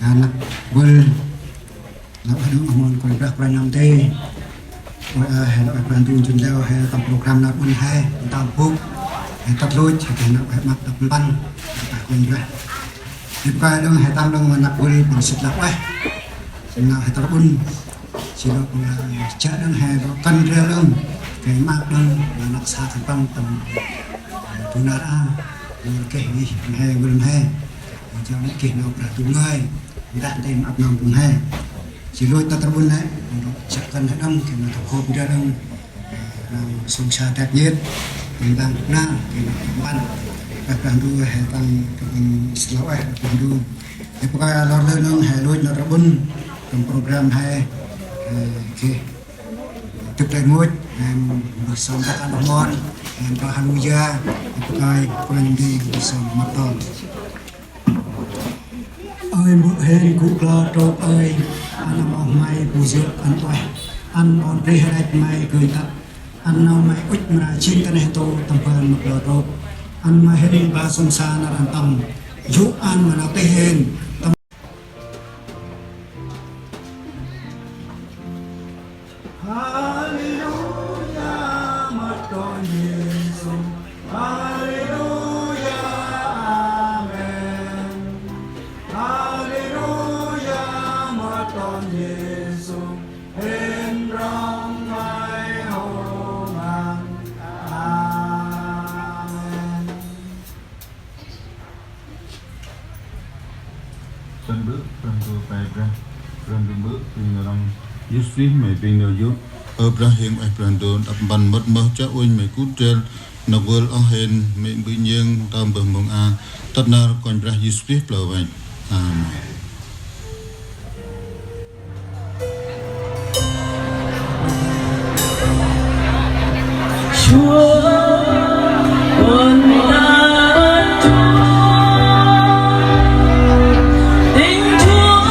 anak bul nak ada umur kontrak peranam teh nak bantu jendela tam program nak pun hai tam buk tập lôi chỉ cần nak mặt tập ban kontrak di buka dong hai tam dong anak bul bersih lah nak hai tập pun silo cak dong hai kan dia dong cái mak dong anak sa tam tam tunara cái gì hai bul hai cho nó kỹ nào là đúng người đạn thêm áp nòng cũng hay chỉ lôi ta tập buôn đấy chắc cần hết đông thì mà tập hộp ra đông sống xa đẹp nhất mình đang na thì nó ban các bạn đua hay tăng slow ấy bạn đua thì có cái lo lên đông hay lôi nó tập buôn trong program hay cái chụp lại môi một xong các ăn ngon có Hallelujah có cái con đi xong mặt to ơi một hên cụ lo trộm ơi ăn mong mai bù dược ăn toại ăn on rê hai mai cười tập ăn nào mai ích mà chín cái này tô tầm phần một lo trộm ăn mai hên ba sông xa là ăn tầm dụ ăn mà nó tê hên tầm Hallelujah mà trọn Giêsu Hallelujah Amen Hallelujah mà trọn Giêsu hên rong mai hồn an Amen. Tân bước tân vừa bài ra tân bước từ lòng Yusuf mày bên nơi yếu Abraham Abraham đập bàn mất mất cha ôi mày cút trên nó vừa ông hên mẹ bị nhiên tam bờ mong a tất na còn ra Yusuf là vậy Amen. Chúa con ta ơn Chúa tình Chúa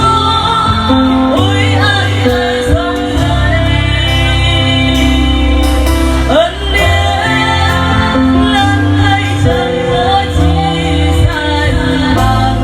ôi ai đời sống dậy ơn điên lớn hay dần ở chi sai bằng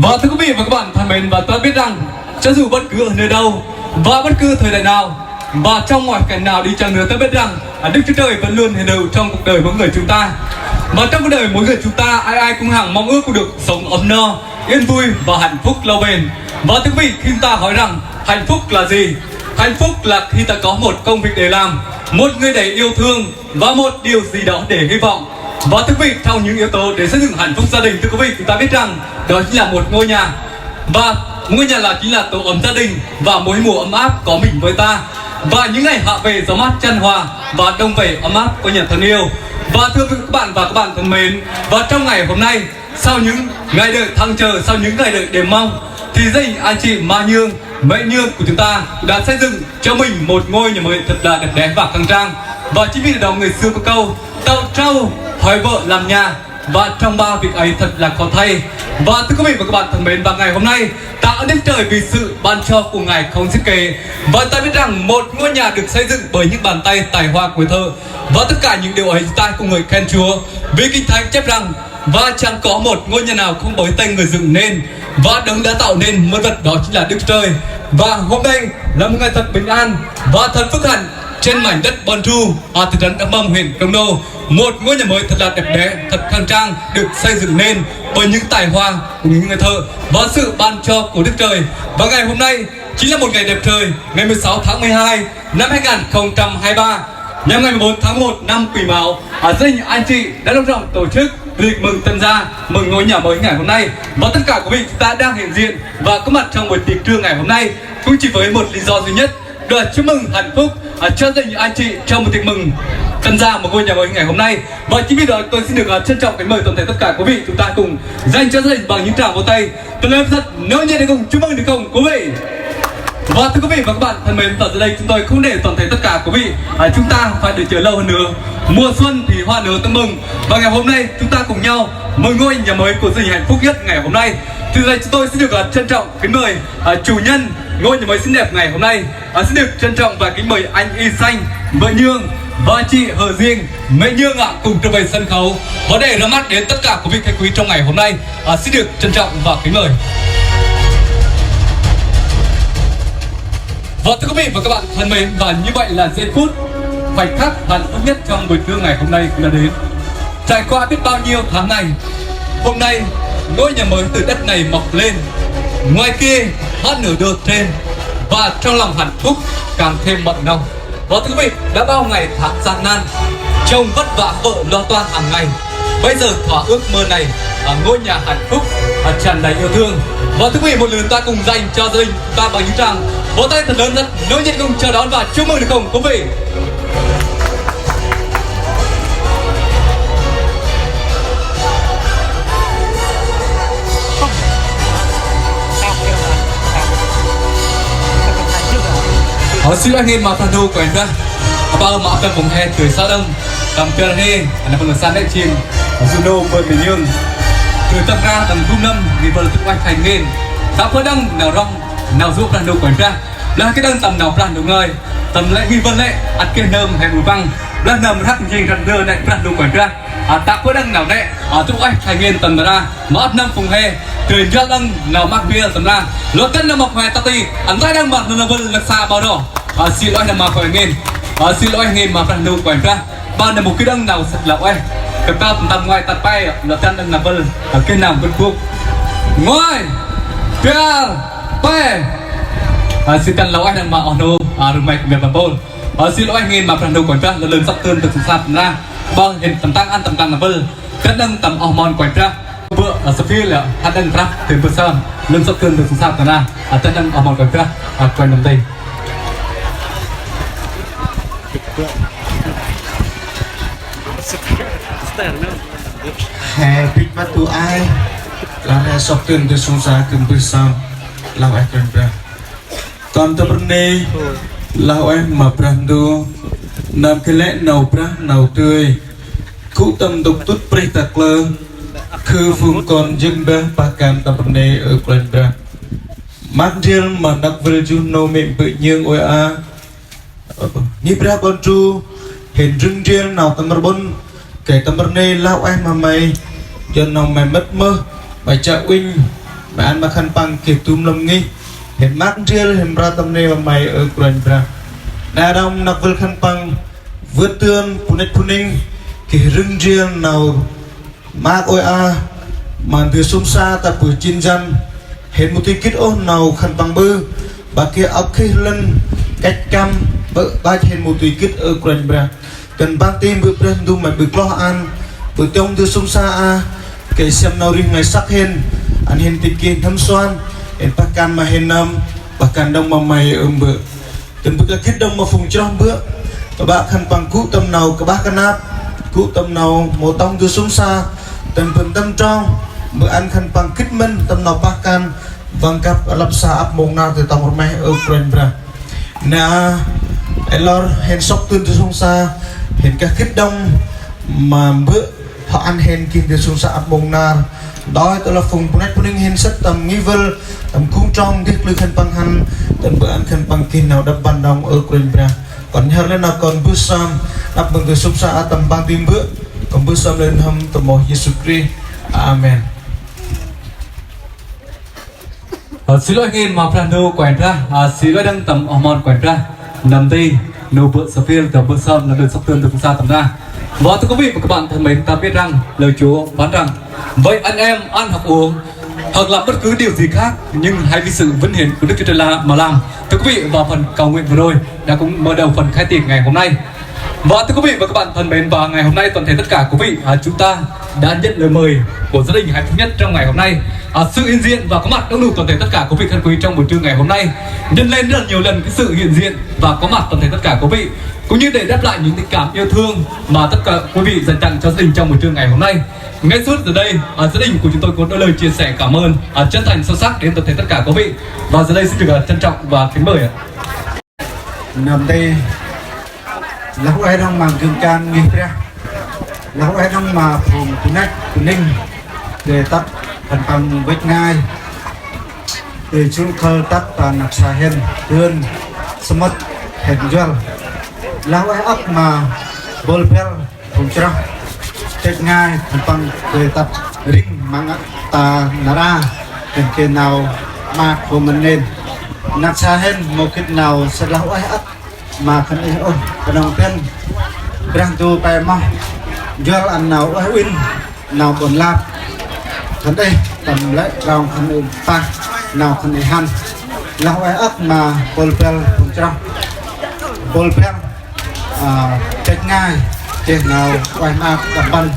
Và thưa quý vị và các bạn thân mến, và tôi biết rằng cho dù bất cứ ở nơi đâu và bất cứ thời đại nào và trong mọi cảnh nào đi chăng nữa, tôi biết rằng Đức Chúa Trời vẫn luôn hiện hữu trong cuộc đời mỗi người chúng ta. Và trong cuộc đời mỗi người chúng ta, ai ai cũng hằng mong ước được sống ấm no, yên vui và hạnh phúc lâu bền. Và thưa quý vị, khi ta hỏi rằng hạnh phúc là gì? Hạnh phúc là khi ta có một công việc để làm, một người để yêu thương và một điều gì đó để hy vọng. Và thưa quý vị, trong những yếu tố để xây dựng hạnh phúc gia đình, thưa quý vị, chúng ta biết rằng đó chính là một ngôi nhà. Và ngôi nhà chính là tổ ấm gia đình và mỗi mùa ấm áp có mình với ta. Và những ngày hạ về gió mát chan hòa và đông về ấm áp của nhà thân yêu. Và thưa quý vị và các bạn thân mến, và trong ngày hôm nay, sau những ngày đợi thăng chờ, sau những ngày đợi đêm mong, thì gia đình anh chị Ma Nhương, Mẹ Nhương của chúng ta đã xây dựng cho mình một ngôi nhà mới thật là đẹp đẽ và khang trang. Và chính vì đó người xưa có câu tàu trâu hỏi vợ làm nhà, và trong ba việc ấy thật là khó thay. Và thưa quý vị và các bạn thân mến, và ngày hôm nay tạ ơn Đức Trời vì sự ban cho của Ngài không dứt kể. Và ta biết rằng một ngôi nhà được xây dựng bởi những bàn tay tài hoa của thợ, và tất cả những điều ấy ta cùng người khen Chúa. Vì Kinh Thánh chép rằng và chẳng có một ngôi nhà nào không bởi tay người dựng nên, và đấng đã tạo nên muôn vật đó chính là Đức Trời. Và hôm nay là một ngày thật bình an và thật phước hạnh trên mảnh đất Bon Tru ở thị trấn Đắk Mông, huyện Công Đô. Một ngôi nhà mới thật là đẹp đẽ, thật khang trang được xây dựng nên bởi những tài hoa của những người thợ và sự ban cho của Đức Trời. Và ngày hôm nay chính là một ngày đẹp trời, ngày 16 tháng 12 năm 2023, nhằm ngày 14 tháng 1 năm Quý Mão. Gia đình anh chị đã long trọng tổ chức lịch mừng tân gia, mừng ngôi nhà mới ngày hôm nay. Và tất cả quý vị chúng ta đang hiện diện và có mặt trong buổi tiệc trưa ngày hôm nay cũng chỉ với một lý do duy nhất, đó là chúc mừng hạnh phúc cho gia đình anh chị trong một tiệc mừng tân gia một ngôi nhà mới ngày hôm nay. Và chính vì đó tôi xin được trân trọng kính mời toàn thể tất cả quý vị chúng ta cùng dành cho gia đình bằng những tràng vỗ tay thật lớn thật nỗi nhiệt để cùng chúc mừng được không quý vị. Và thưa quý vị và các bạn thân mến, ở giờ đây chúng tôi không để toàn thể tất cả quý vị chúng ta phải đợi chờ lâu hơn nữa. Mùa xuân thì hoa nở tưng bừng, và ngày hôm nay chúng ta cùng nhau mừng ngôi nhà mới của gia đình hạnh phúc nhất ngày hôm nay. Từ đây chúng tôi xin được trân trọng kính mời chủ nhân ngôi nhà mới xinh đẹp ngày hôm nay, xin được trân trọng và kính mời anh Y Xanh, vợ Nhương và chị Hờ Riêng, Mẹ Nhương cùng trở về sân khấu và để ra mắt đến tất cả quý vị khách quý trong ngày hôm nay. Xin được trân trọng và kính mời. Và thưa quý vị và các bạn thân mến, và như vậy là giây phút khoảnh khắc hạnh phúc nhất trong buổi trưa ngày hôm nay cũng đã đến. Trải qua biết bao nhiêu tháng ngày, hôm nay ngôi nhà mới từ đất này mọc lên, ngoài kia hát nửa đợt trên, và trong lòng hạnh phúc càng thêm mặn nồng. Và thưa quý vị, đã bao ngày tháng gian nan, chồng vất vả, vợ lo toan hàng ngày, bây giờ thỏa ước mơ này ngôi nhà hạnh phúc tràn đầy yêu thương. Và thưa quý vị, một lần ta cùng dành cho gia đình ta bằng những tràng vỗ tay thật lớn, rất nỗi nhiệt cùng chào đón và chúc mừng được không quý vị. Xin lỗi mà phần đu của anh ra bao mà cần vùng hè tuổi xa đông tầm chơi he là phần san đại chim judo bơi biển nhương từ tập ra tầm trung năm vì vợ tự quay thành nên ta có đăng nào rong nào giúp phần đu của anh ra là cái đơn tầm nào phần đu ngơi tầm lại ghi vân lệ ăn kia nơm hay mùi văng là nầm hắc gì rần rơ này phần đu của anh ra ta có đăng nào đấy tự quay thành nên tầm ra mà ấp năm vùng hè từ ra đăng nào mắc bia tầm ra lót tên là mọc hè ta ti ăn tay đang mặt là vân là xa bao đó. Xin lỗi là mà phải nghe, xin lỗi nghe mà phần đầu quảng ra ban là một cái đăng nào sạch lậu ấy các ta tầm ngoài tạt bay là tên đăng là vân ở cái nào vân buộc ngoài kia bay xin tên lậu ấy là mà ở đâu rồi mày về làm bồn xin lỗi nghe mà phần đầu quảng ra là lần sắp tương từ sụp sạt ra bao hiện tầm tăng ăn tầm tăng là vân cái đăng tầm ở mòn quảng ra vợ ở sắp phía là hát đăng ra từ bữa sau lần sắp tương từ sụp sạt ra tên đăng ở mòn quảng ra quanh đồng tây. Hè biết bắt tụ ai là hè sọc tiền từ xuống xa cầm bữa sau là ai cần ra còn tập này là em mà brand đô nằm cái lẽ nấu pra nấu tươi cụ tâm độc tốt pre tạc lơ khư phương còn dưng bơ ba cam tập này ở cần ra mắt riêng mà đặc biệt chú nô miệng tự nhiên ôi a ni pra Bon Tru hiện rừng riêng nào tâm bôn kể tâm này lao em mà mày cho nào mày mất mơ mày cha uynh mà ăn mà khăn bằng kịp tùm lông nghi hiện mát riêng hiện ra tâm nê và mày ở quanh ra nà đông nạc vượt khăn bằng vượt tương puning kì rừng riêng nào mát ôi mà từ sông xa ta bữa chín dân hiện một tí kít ôn nào khăn bằng bư bà kia ốc khi lên cách cam bỡ ba hiện một tí kít ở quanh ra cần ban tim bữa bên đu mà bực lo ăn bữa trong từ sông xa kể xem nào riêng ngày sắc hen anh hen tịch kiên thâm xoan hen pakan mà hen nam pakan đông mà mày bữa từng bữa kết đông mà phùng trong bữa các bạn khăn bằng cú tâm nào các bác can áp cú tâm nào một tông từ sông xa từng phần tâm trong bữa ăn khăn bằng kích minh tâm nào pakan vâng các lập xa áp mông nào từ tông một mày ở quên ra nà elor hen sóc tương từ sông xa hen các kết đông mà bữa họ ăn hen kinh từ sông xa áp mông nào đó tôi là phùng puning hen rất tầm nghi vơ tầm cung trong cái lư khăn bằng hành tầm bữa ăn khăn bằng kinh nào đập bàn đồng ở quên ra còn hơn lên là còn bước sam đập bằng từ sông xa tầm ban tim bữa còn bước sam lên hâm tầm mồ Jesus Christ amen. Xin lỗi nghe mà Prando quẹt ra xin lỗi đang tầm hormone quẹt ra nằm đây nô bữa sắp phiên tầm bữa sau là được sắp tương từ phương xa tầm ra. Và thưa quý vị và các bạn thân mến, ta biết rằng lời Chúa phán rằng vậy anh em ăn hoặc uống hoặc làm bất cứ điều gì khác nhưng hãy vì sự vinh hiển của Đức Chúa Trời mà làm. Thưa quý vị, vào phần cầu nguyện vừa rồi đã cũng mở đầu phần khai tiệc ngày hôm nay. Và thưa quý vị và các bạn thân mến, và ngày hôm nay toàn thể tất cả quý vị chúng ta đã nhận lời mời của gia đình hạnh phúc nhất trong ngày hôm nay. Sự hiện diện và có mặt đông đủ toàn thể tất cả quý vị thân quý trong buổi trưa ngày hôm nay nhân lên rất là nhiều lần cái sự hiện diện và có mặt toàn thể tất cả quý vị, cũng như để đáp lại những tình cảm yêu thương mà tất cả quý vị dành tặng cho gia đình trong buổi trưa ngày hôm nay. Ngay suốt giờ đây, gia đình của chúng tôi có đôi lời chia sẻ cảm ơn chân thành sâu sắc đến toàn thể tất cả quý vị, và giờ đây xin được trân trọng và kính mời ạ. nằm đây lão ai đang mang gương can nghi ra lão ai đang mà phùng puning để tắt phần bằng vết ngay để chúng khơi tắt và nạp xa hen đơn smart hẹn duel lão ai ấp mà bolpel phùng cho chết ngay phần bằng để tắt ring mang ta nara hình kia nào mà của mình nên nạp xa hen một cái nào sẽ lão ai ấp mà khẩn ấy ôn đầu tiên đang tu bài mong do ăn nào ở win nào còn làm khẩn đây tầm lấy rau khẩn ấy pa nào khẩn ấy han lão ai ấp mà polpel cũng trong polpel chết ngay trên nào quay mà cầm bắn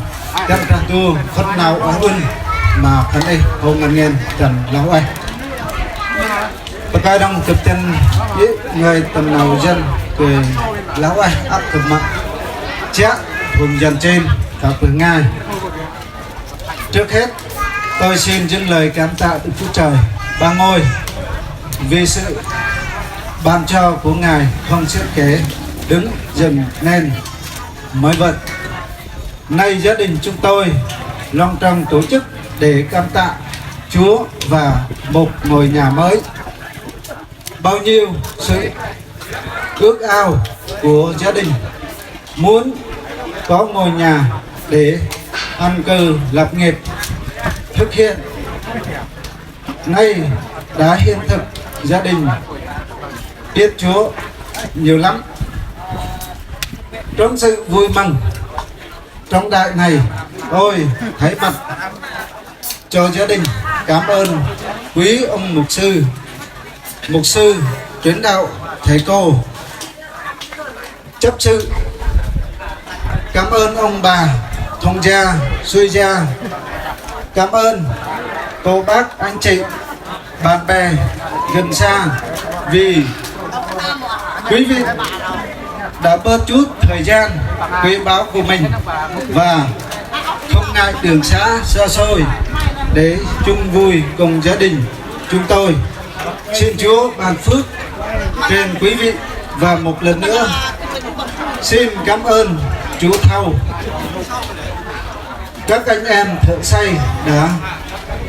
đang tu khẩn nào ở win mà khẩn ấy không ngần nghèn trần lão ai và cái đông chụp chân người tầm nào dân cười lão ai áp cực mặt chết vùng dần trên cả phương ngay. Trước hết tôi xin dâng lời cảm tạ Đức Chúa Trời Ba Ngôi vì sự ban cho của Ngài không xiết kể đứng dần nên mới vật. Nay gia đình chúng tôi long trọng tổ chức để cảm tạ Chúa và một ngôi nhà mới. Bao nhiêu sự ước ao của gia đình muốn có ngôi nhà để an cư lập nghiệp thực hiện, nay đã hiện thực. Gia đình biết Chúa nhiều lắm. Trong sự vui mừng trong đại này, tôi thấy mặt cho gia đình cảm ơn quý ông mục sư truyền đạo, thầy cô, chấp sự. Cảm ơn ông bà, thông gia, xuôi gia. Cảm ơn cô bác, anh chị, bạn bè gần xa vì quý vị đã bớt chút thời gian quý báu của mình và không ngại đường xa xa xôi để chung vui cùng gia đình chúng tôi. Xin Chúa ban phước trên quý vị. Và một lần nữa xin cảm ơn chú Thâu, các anh em thợ xây đã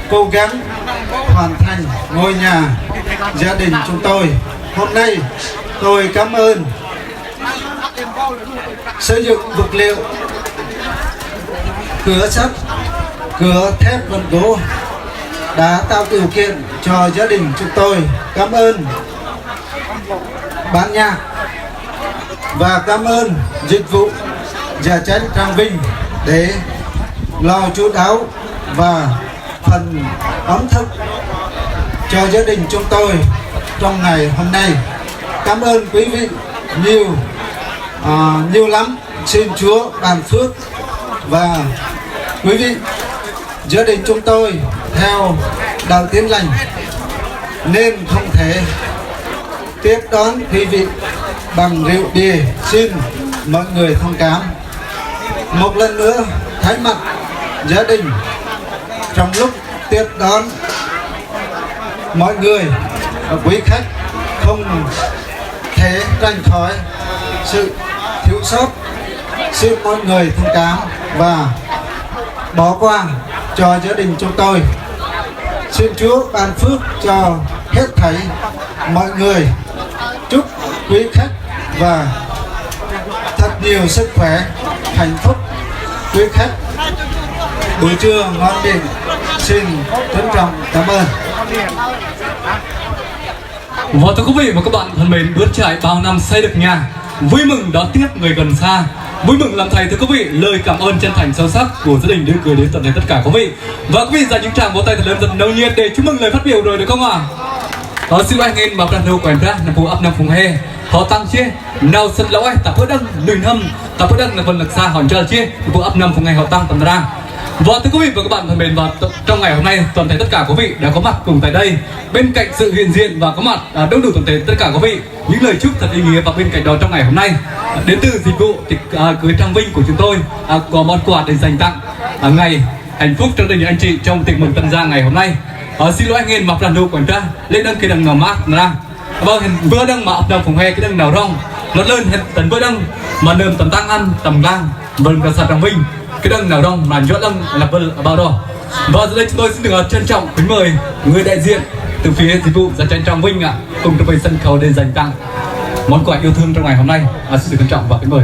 cố gắng hoàn thành ngôi nhà gia đình chúng tôi. Hôm nay tôi cảm ơn xây dựng vật liệu, cửa sắt, cửa thép vân gỗ, đã tạo điều kiện cho gia đình chúng tôi. Cảm ơn ban nhạc và cảm ơn dịch vụ Dạ Chén Tràng Vinh để lo chu đáo và phần ẩm thực cho gia đình chúng tôi trong ngày hôm nay. Cảm ơn quý vị nhiều lắm. Xin Chúa ban phước. Và quý vị, gia đình chúng tôi theo đạo Tin Lành nên không thể tiếp đón quý vị bằng rượu bia. Xin mọi người thông cảm. Một lần nữa thay mặt gia đình, trong lúc tiếp đón mọi người, quý khách không thể tránh khỏi sự thiếu sót. Xin mọi người thông cảm và bỏ qua cho gia đình chúng tôi. Xin Chúa ban phước cho hết thảy mọi người. Chúc quý khách và thật nhiều sức khỏe, hạnh phúc. Quý khách buổi trưa ngon miệng. Xin trân trọng cảm ơn. Và thưa quý vị và các bạn thân mến, bước trải bao năm xây được nhà, vui mừng đón tiếp người gần xa, vui mừng làm thầy. Thưa quý vị, lời cảm ơn chân thành sâu sắc của gia đình đưa gửi đến tận đến tất cả quý vị. Và quý vị dành những tràng vỗ tay thật lớn thật nồng nhiệt để chúc mừng lời phát biểu rồi được không ạ? Xin anh em mà Brando quen ra là phù ấp năm phùng he họ tăng chia nào sân lỗi tập bữa đăng lười hâm tập bữa đăng là phần lực xa hòn chơi chia phù ấp năm phùng he họ tăng tầm ra. Và thưa quý vị và các bạn thân mến, và trong ngày hôm nay toàn thể tất cả quý vị đã có mặt cùng tại đây, bên cạnh sự hiện diện và có mặt đông đủ toàn thể tất cả quý vị những lời chúc thật ý nghĩa. Và bên cạnh đó trong ngày hôm nay đến từ dịch vụ cưới Tràng Vinh của chúng tôi có món quà để dành tặng ngày hạnh phúc cho gia đình anh chị trong tiệc mừng Tân Giang ngày hôm nay. Xin lỗi anh em mặc Brando quản tra lên đăng cái đằng nào mát ra vâng vừa đăng mà ập đồng phòng he cái đằng nào rong lót lên tấn vừa đăng mà nơm tầm tăng ăn tầm lang vâng cả Tràng Vinh cái đằng nào rong mà chỗ đăng là bao đó. Và giờ đây chúng tôi xin được trân trọng kính mời người đại diện từ phía dịch vụ Dạ Chén Tràng Vinh cùng tới với sân khấu để dành tặng món quà yêu thương trong ngày hôm nay. Xin được trân trọng và kính mời.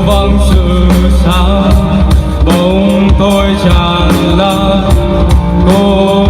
vắng sự xa bóng tôi tràn lan cô